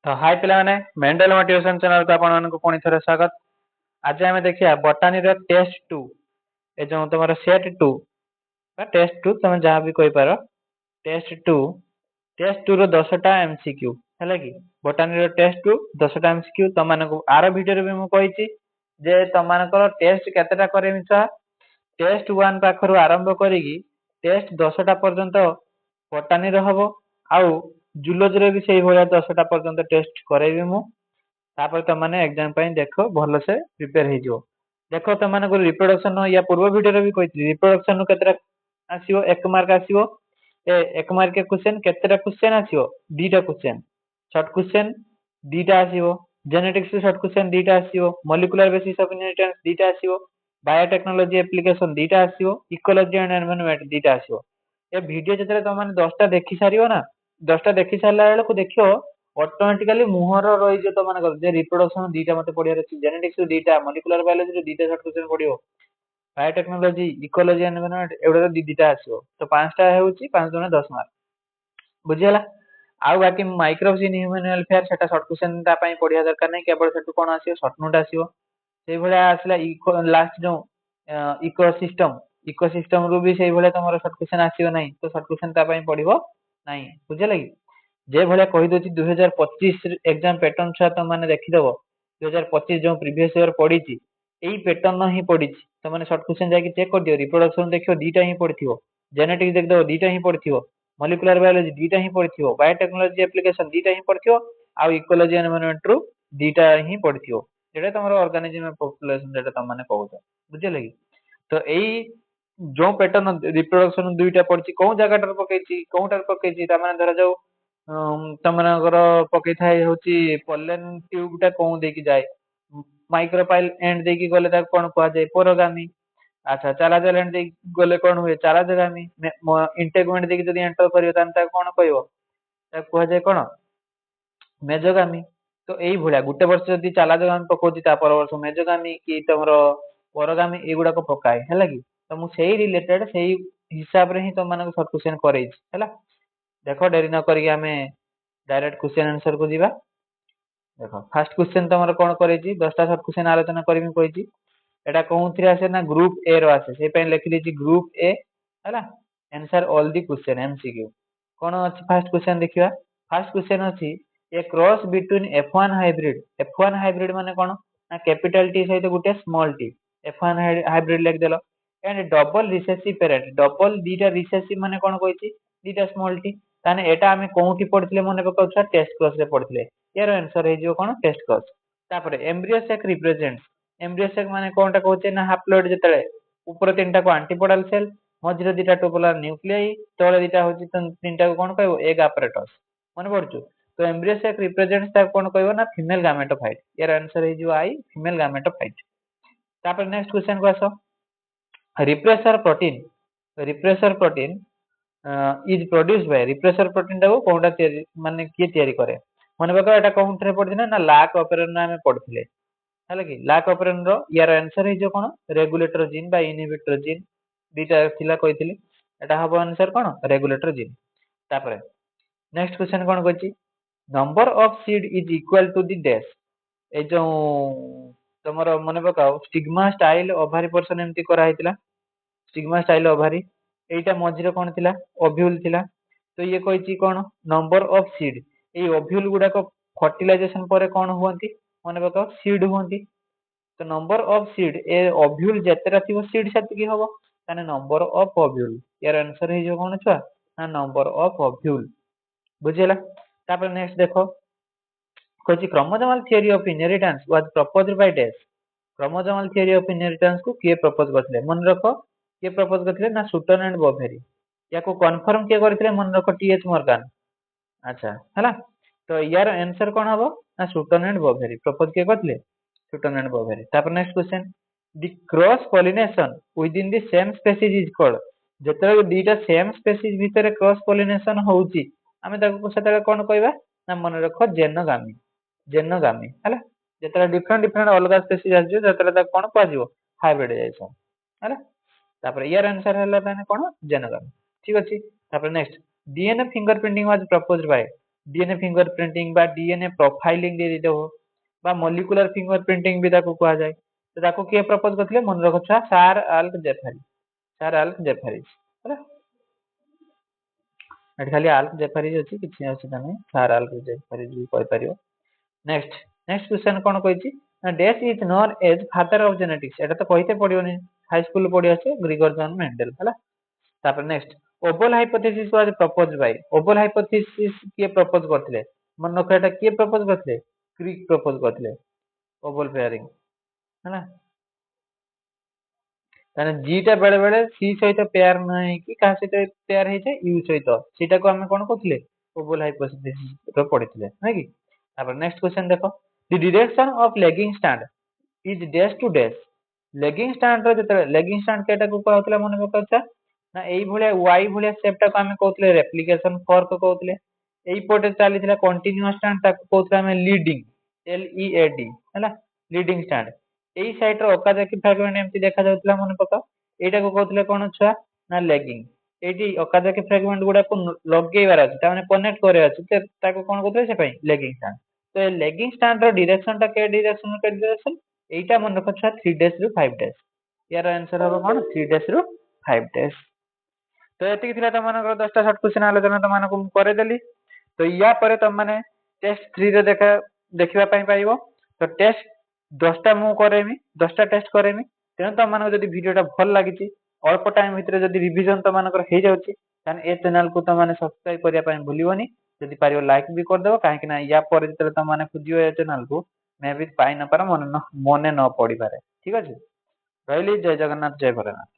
तो हाय पिलाने Mendel motivation channel को आपण को पुणी थरे स्वागत। आज आम देखिए बटानी रो टेस्ट 2 ए जो तुम सेट 2 टेस्ट 2 तुम जहाँ भी कहि पार टेस्ट 2 रो 10टा एमसीक्यू हैला कि बटानी रो टेस्ट 2 10टा एमसीक्यू तुम मानको आर वीडियो रे भी मु कहिची जे तुम मानकर टेस्ट केतेटा करे मिसा टेस्ट 1 पाखरु आरंभ करिकी टेस्ट 10टा पर्यंत बटानी रो हबो आउ जूलॉजी रे भी सेही भलिया 10टा पर्यंत टेस्ट करेबी मु तापर तुम माने एग्जाम पई देखो भलो से प्रिपेयर हे जो देखो तुम माने को रिप्रोडक्शन या पूर्व वीडियो रे भी कहितली रिप्रोडक्शन नु केतेटा आसीओ 1 मार्क आसीओ ए 1 मार्क के क्वेश्चन केतेटा क्वेश्चन आसीओ दीटा क्वेश्चन शॉर्ट क्वेश्चन दीटा आसीओ जेनेटिक्स शॉर्ट क्वेश्चन दीटा आसीओ मॉलिक्यूलर बेसिस ऑफ इनहेरिटेंस दीटा आसीओ बायोटेक्नोलॉजी एप्लीकेशन दीटा आसीओ इकोलॉजी एंड एनवायरनमेंट दीटा आसीओ ए वीडियो जतरे तुम माने 10टा देखि सारियो ना 10टा देखि सारला बेले को देखियो ऑटोमेटिकली मुहर रही जो तो माने जे रिप्रोडक्शन दीटा मते पढियार अछि जेनेटिक्स दीटा मॉलिक्यूलर बायोलॉजी दीटा शॉर्ट क्वेश्चन पढियो बायोटेक्नोलॉजी इकोलॉजी एनवायरनमेंट एवडा दीटा आसीओ तो पांचटा हेउची 5 गुणा 10 मार्क बुझियला आउ बाकी माइक्रोब्स इन ह्यूमन वेलफेयर सेटा शॉर्ट क्वेश्चन ता पई पढिया दरकार नै केवल सेटु कोन आसीओ शॉर्ट नोट आसीओ सेही भलिया आसला इको लास्ट जो इकोसिस्टम रु भी सेही भलिया तमरो शॉर्ट क्वेश्चन आसीओ नै तो शॉर्ट क्वेश्चन ता पई पढिबो नै बुझियला कि जे भलिया कहि दोची 2025 एग्जाम पैटर्न छा त माने देखि देबो 2025 जो प्रीवियस ईयर पढीची एई पैटर्न ही पढीची त माने शॉर्ट क्वेश्चन जाई कि चेक कर दियो रिप्रोडक्शन देखियो दीटा ही पढिथियो जेनेटिक्स देख दो दीटा ही पढिथियो मॉलिक्यूलर बायोलॉजी दीटा ही पढिथियो बायोटेक्नोलॉजी एप्लीकेशन दीटा ही पढिथियो आ इकोलॉजी एनवायरनमेंट रु दीटा ही पढिथियो जेटा तमरो ऑर्गेनिज्म पॉपुलेशन जेटा त माने कहउछ बुझियला कि तो एई जो पैटर्न रिप्रोडक्शन दुईटा पढिची कोन जगह पकेची कोनटार पकेची त माने धरा जाऊ तमनगर पकई थाए होची पोलन ट्यूब टा कोन देकी जाए माइक्रोपाइल एंड देकी गले ता कोन कहआ जाए पोरोगामी अच्छा चालाजल एंड देकी गले कोन हुए चालाजगामी इंटेगमेंट देकी जदी एंटर करियो तान ता कोन कहइबो ता कहआ जाए कोन मेजोगामी तो एई भलिया गुटे वर्ष जदी चालाजगामी पकोची ता पर वर्ष मेजोगामी की तमरो पोरोगामी एगुडा को पकाए हैला कि तो मु सेही रिलेटेड सेही हिसाब रे ही तुम मानको शॉर्ट क्वेश्चन करैछि हैला देखो डेरी न करी आमे डायरेक्ट क्वेश्चन आंसर को जीवा देखो फर्स्ट क्वेश्चन तमरो कोन करैछि 10टा शॉर्ट क्वेश्चन आलोचना करबी कहिछि एटा कोउथि आसे ना ग्रुप ए रो आसे से पे लिखि दिछि ग्रुप ए हैला answer all the question MCQ कोन अछि फर्स्ट क्वेश्चन देखिबा फर्स्ट क्वेश्चन अछि ए क्रॉस बिटवीन F1 हाइब्रिड माने कोन ना कैपिटल टी सहित गुटे स्मॉल टी F1 हाइब्रिड लिख देलो and double recessive parent double दीटा रिसेसिव माने कोन कहिछि दीटा स्मॉल टी ताने एटा आमे कोउठी पढिथिले मने पकाउछा टेस्ट क्रॉस रे पढिथिले यार आंसर हे जो कोन टेस्ट क्रॉस तापर embryo sac represents embryo sac माने कोनटा कहउछे ना हाप्लॉइड जतले ऊपर तीनटा को एंटीपोडल सेल मझिरे दीटा टोपोलर न्यूक्लियाई तळे दीटा होची तीनटा को कोन कहबो एग apparatus मने पड़छु तो एम्ब्रियो सेक रिप्रेजेंट्स ता कोन कहबो ना फीमेल गामेटोफाइट यार आंसर हे जो आई फीमेल गामेटोफाइट तापर नेक्स्ट क्वेश्चन को आसो repressor protein is produced by repressor protein टा को कोनटा तयारी माने के तयारी करे मने बका एटा कोनटरे पढिना ना लैक ऑपरेन ना हमें पढिथिले हैला कि लैक ऑपरेन रो यार आंसर हे जो कोन रेगुलेटर जीन बा इनहिबिटर जीन दीटा थिला कहिथिले एटा हबो आंसर कोन रेगुलेटर जीन तापरे नेक्स्ट क्वेश्चन कोन कहछि number of seed is equal to the dash ए जो तमरो मने पकाओ स्टिग्मा स्टाइल ओभारी पर्सन एमती करा हितला स्टिग्मा स्टाइल ओभारी एटा मझिरे कोन थिला ओव्यूल थिला तो ये कहिछि कोन नंबर ऑफ सीड ए ओव्यूल गुडा को फर्टिलाइजेशन परे कोन हुवंती मने पकाओ सीड हुवंती तो नंबर ऑफ सीड ए ओव्यूल जेतेरा थिबो सीड सेति की हबो ताने नंबर ऑफ ओव्यूल यार आंसर हे जो कोन छुआ ना नंबर ऑफ ओव्यूल बुझिला तापर नेक्स्ट देखो कहिछि chromosomal theory of inheritance was proposed by dash chromosomal theory of inheritance को किए प्रपोज करथिले मन रखो किए प्रपोज करथिले ना सुटन एंड बोवेरी याको कन्फर्म किए करथिले मन रखो टीएच मॉर्गन अच्छा हैला तो यार आंसर कोन हबो ना सुटन एंड बोवेरी प्रपोज किए करथिले सुटन एंड बोवेरी तापर next question the cross pollination within the same species is called जतरे दीटा सेम स्पीसीज भितरे क्रॉस पॉलिनेशन होउची आमे ताको सेतरे कोन कहबा ना मन रखो जेनोगामी हैला जतरे डिफरेंट अलग स्पीसीज आजो जतरे ता कोन पाजिवो हाइब्रिडाइजेशन हैला तापर यार आंसर हला ताने कोन जेनोगामी ठीक अछि तापर next DNA fingerprinting was proposed bye DNA finger printing बा डीएनए प्रोफाइलिंग ଦେଇଦେବ बा मॉलिक्यूलर फिंगर प्रिंटिंग भी ताको कुहा जाए तो ताको किए प्रपोज करथिले मन रख छुआ सार आल्क जेफारिस ହେଲା ଏଠି ଖାଲି ଆଲ୍କ ଜେଫାରିଜ ଅଛି କିଛି ଅସୁବିଧା ନାହିଁ ସାର ଆଲ୍କ ଜେଫାରିଜ ବି କହିପାରିବ ନେକ୍ସଟ क्वेश्चन କଣ କହିଛି ନା ଡେସ୍ is known as father of genetics ଏଟା ତ କହିତେ ପଡିବନି ହାଇ ସ୍କୁଲ ପଢି ଅଛି ଗ୍ରିଗର ଜନ୍ ମେଣ୍ଡେଲ ହେଲା ତାପରେ next Oval hypothesis was proposed bye Oval hypothesis किए प्रपोज करथिले मन रख एटा किए प्रपोज करथिले क्रिक प्रपोज करथिले ओवल पेयरिंग ହେଲା ताने जी टा बेले बेले सी सहित पेयर नहीं कि कहा सहित पेयर हे छै यू सहित सेटा को हम कोन कहथिले ओवल हाइपोथेसिस रो पढिथिले नै कि तापर नेक्स्ट क्वेश्चन देखो the direction of lagging strand is dash to dash lagging strand रो जते लेगिंग स्टैंड केटा को कहथिले मन पकचा ना एई भलिया वाई भलिया शेप टा को हम कहथिले रेप्लिकेशन फॉर्क कहथिले एई पटे चलीथिला कंटीन्यूअस स्टैंड ता कहथिले हम leading L E A D हैला लीडिंग स्टैंड एई साइड रो ओकाजाकी फ्रैगमेंट एमती देखा जाउतला मन पका एटा को कहथिले कोन छुआ ना लेगिंग एटी ओकाजाकी फ्रैगमेंट गुडा को लगेइबार अछि ता माने कनेक्ट करे अछि ते ताको कोन कहथिले से पई लेगिंग स्टैंड तो ए लेगिंग स्टैंड रो डायरेक्शन ता के डायरेक्शन एटा मन रख छुआ 3 डेज रु 5 डेज यार आंसर हो कोन 3 डेज रु 5 डेज तो एतिक थिला तमनकर 10टा शॉर्ट क्वेश्चन आलोचना तमनको मु करे देली तो या परे तमने टेस्ट 3 रे देखिबा पई पाइबो तो टेस्ट 10टा मु करेमी 10टा टेस्ट करेमी तेणु तमनको जदि वीडियोटा भल लागिची अल्प टाइम भितर जदि रिवीजन तमनकर हे जाउची ताने ए चैनल को तमने सब्सक्राइब करिया पई भूलिबोनी जदि पारियो लाइक भी कर देबो काहे कि ना या परे जतले तमने खुजियो ए चैनल को मे भी पाई न पार मने न पड़ी पारे ठीक अछि रहली जय जगन्नाथ जय भोलेनाथ।